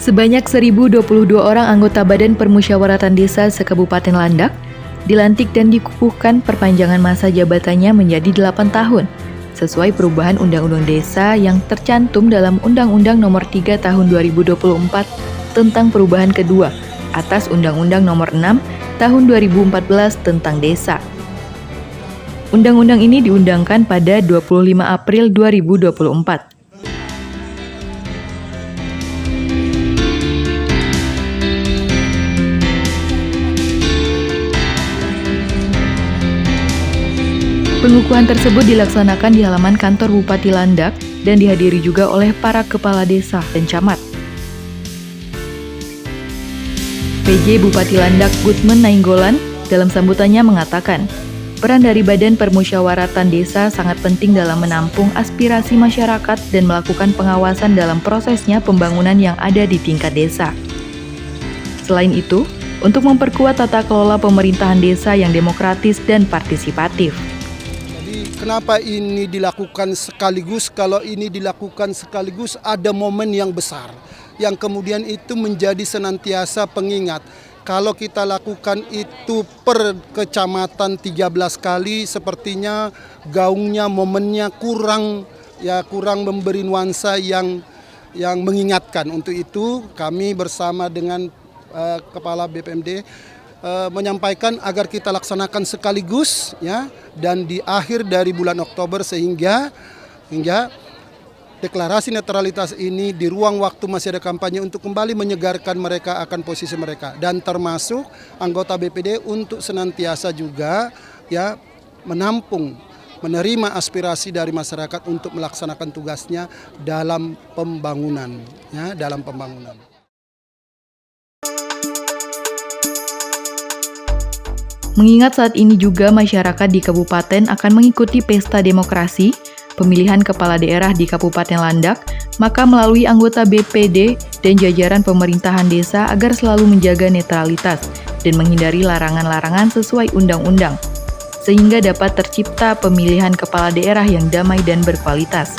Sebanyak 1.022 orang anggota Badan Permusyawaratan Desa se-Kabupaten Landak dilantik dan dikukuhkan perpanjangan masa jabatannya menjadi 8 tahun, sesuai perubahan Undang-Undang Desa yang tercantum dalam Undang-Undang Nomor 3 Tahun 2024 tentang perubahan kedua atas Undang-Undang Nomor 6 Tahun 2014 tentang Desa. Undang-undang ini diundangkan pada 25 April 2024. Pengukuhan tersebut dilaksanakan di halaman kantor Bupati Landak dan dihadiri juga oleh para kepala desa dan camat. PJ Bupati Landak Gutman Nainggolan dalam sambutannya mengatakan, peran dari Badan Permusyawaratan Desa sangat penting dalam menampung aspirasi masyarakat dan melakukan pengawasan dalam prosesnya pembangunan yang ada di tingkat desa. Selain itu, untuk memperkuat tata kelola pemerintahan desa yang demokratis dan partisipatif. Kenapa ini dilakukan sekaligus? Kalau ini dilakukan sekaligus ada momen yang besar yang kemudian itu menjadi senantiasa pengingat. Kalau kita lakukan itu per kecamatan 13 kali, sepertinya gaungnya, momennya kurang memberi nuansa yang mengingatkan. Untuk itu kami bersama dengan Kepala BPMD menyampaikan agar kita laksanakan sekaligus ya, dan di akhir dari bulan Oktober sehingga deklarasi netralitas ini di ruang waktu masih ada kampanye untuk kembali menyegarkan mereka akan posisi mereka, dan termasuk anggota BPD untuk senantiasa juga ya menerima aspirasi dari masyarakat untuk melaksanakan tugasnya dalam pembangunan ya, dalam pembangunan. Mengingat saat ini juga masyarakat di kabupaten akan mengikuti pesta demokrasi, pemilihan kepala daerah di Kabupaten Landak, maka melalui anggota BPD dan jajaran pemerintahan desa agar selalu menjaga netralitas dan menghindari larangan-larangan sesuai undang-undang, sehingga dapat tercipta pemilihan kepala daerah yang damai dan berkualitas.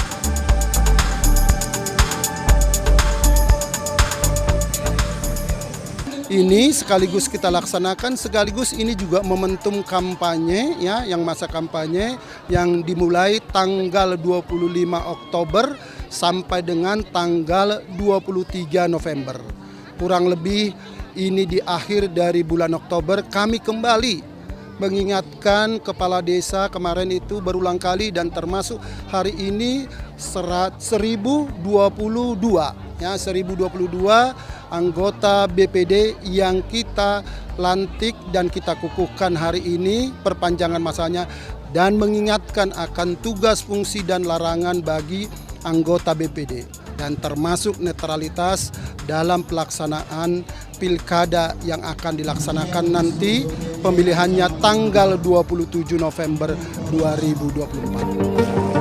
Ini sekaligus kita laksanakan, sekaligus ini juga momentum kampanye ya, yang masa kampanye yang dimulai tanggal 25 Oktober sampai dengan tanggal 23 November. Kurang lebih ini di akhir dari bulan Oktober kami kembali mengingatkan kepala desa kemarin itu berulang kali, dan termasuk hari ini 1022 ya, 1022 anggota BPD yang kita lantik dan kita kukuhkan hari ini perpanjangan masanya, dan mengingatkan akan tugas, fungsi, dan larangan bagi anggota BPD, dan termasuk netralitas dalam pelaksanaan pilkada yang akan dilaksanakan nanti pemilihannya tanggal 27 November 2024.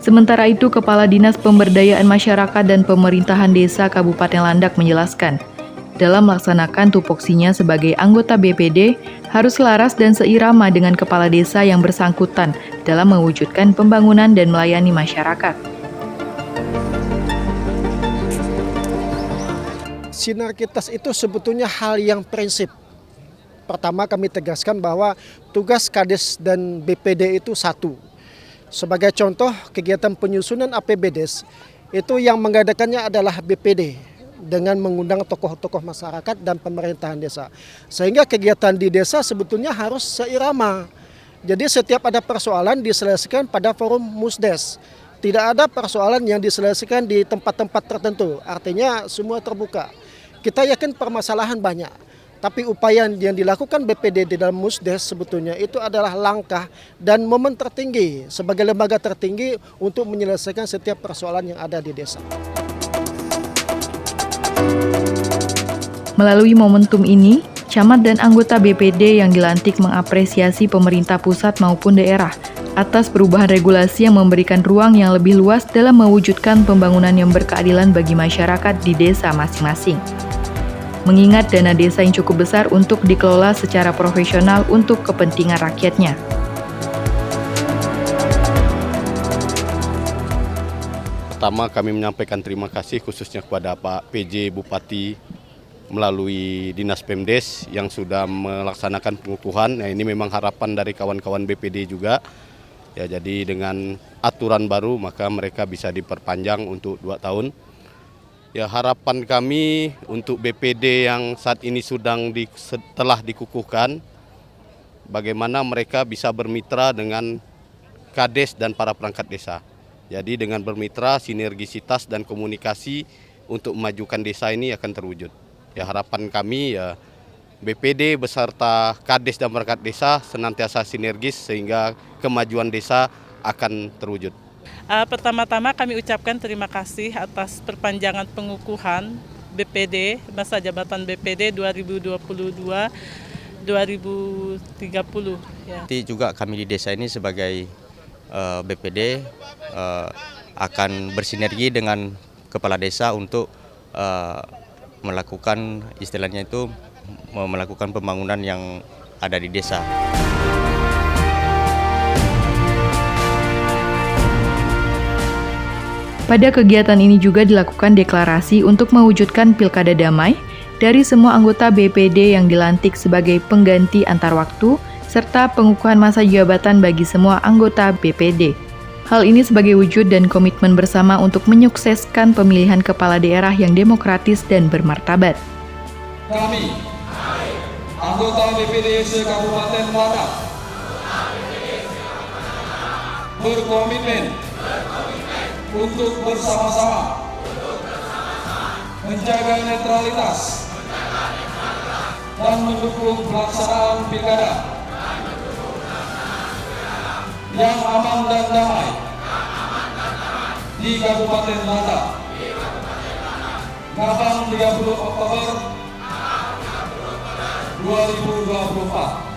Sementara itu, Kepala Dinas Pemberdayaan Masyarakat dan Pemerintahan Desa Kabupaten Landak menjelaskan, dalam melaksanakan tupoksinya sebagai anggota BPD harus selaras dan seirama dengan kepala desa yang bersangkutan dalam mewujudkan pembangunan dan melayani masyarakat. Sinergitas itu sebetulnya hal yang prinsip. Pertama, kami tegaskan bahwa tugas Kades dan BPD itu satu. Sebagai contoh, kegiatan penyusunan APBDes itu yang mengadakannya adalah BPD dengan mengundang tokoh-tokoh masyarakat dan pemerintahan desa. Sehingga kegiatan di desa sebetulnya harus seirama. Jadi setiap ada persoalan diselesaikan pada forum Musdes. Tidak ada persoalan yang diselesaikan di tempat-tempat tertentu. Artinya semua terbuka. Kita yakin permasalahan banyak. Tapi upaya yang dilakukan BPD di dalam Musdes sebetulnya itu adalah langkah dan momen tertinggi sebagai lembaga tertinggi untuk menyelesaikan setiap persoalan yang ada di desa. Melalui momentum ini, camat dan anggota BPD yang dilantik mengapresiasi pemerintah pusat maupun daerah atas perubahan regulasi yang memberikan ruang yang lebih luas dalam mewujudkan pembangunan yang berkeadilan bagi masyarakat di desa masing-masing. Mengingat dana desa yang cukup besar untuk dikelola secara profesional untuk kepentingan rakyatnya. pertama kami menyampaikan terima kasih khususnya kepada Pak PJ Bupati melalui Dinas Pemdes yang sudah melaksanakan pengukuhan. Nah, ini memang harapan dari kawan-kawan BPD juga. Ya, jadi dengan aturan baru maka mereka bisa diperpanjang untuk 2 tahun. Ya, harapan kami untuk BPD yang saat ini telah dikukuhkan, bagaimana mereka bisa bermitra dengan Kades dan para perangkat desa. Jadi dengan bermitra, sinergisitas dan komunikasi untuk memajukan desa ini akan terwujud. Ya, harapan kami ya BPD beserta Kades dan perangkat desa senantiasa sinergis sehingga kemajuan desa akan terwujud. Pertama-tama kami ucapkan terima kasih atas perpanjangan pengukuhan BPD, masa jabatan BPD 2022-2030. Ya. Nanti juga kami di desa ini sebagai BPD akan bersinergi dengan kepala desa untuk melakukan istilahnya itu melakukan pembangunan yang ada di desa. Pada kegiatan ini juga dilakukan deklarasi untuk mewujudkan pilkada damai dari semua anggota BPD yang dilantik sebagai pengganti antar waktu, serta pengukuhan masa jabatan bagi semua anggota BPD. Hal ini sebagai wujud dan komitmen bersama untuk menyukseskan pemilihan kepala daerah yang demokratis dan bermartabat. Kami, anggota BPD se-Kabupaten Landak, berkomitmen untuk bersama-sama menjaga netralitas dan mendukung pelaksanaan pilkada yang aman dan damai di Kabupaten Landak. Tanggal 30 Oktober 2024.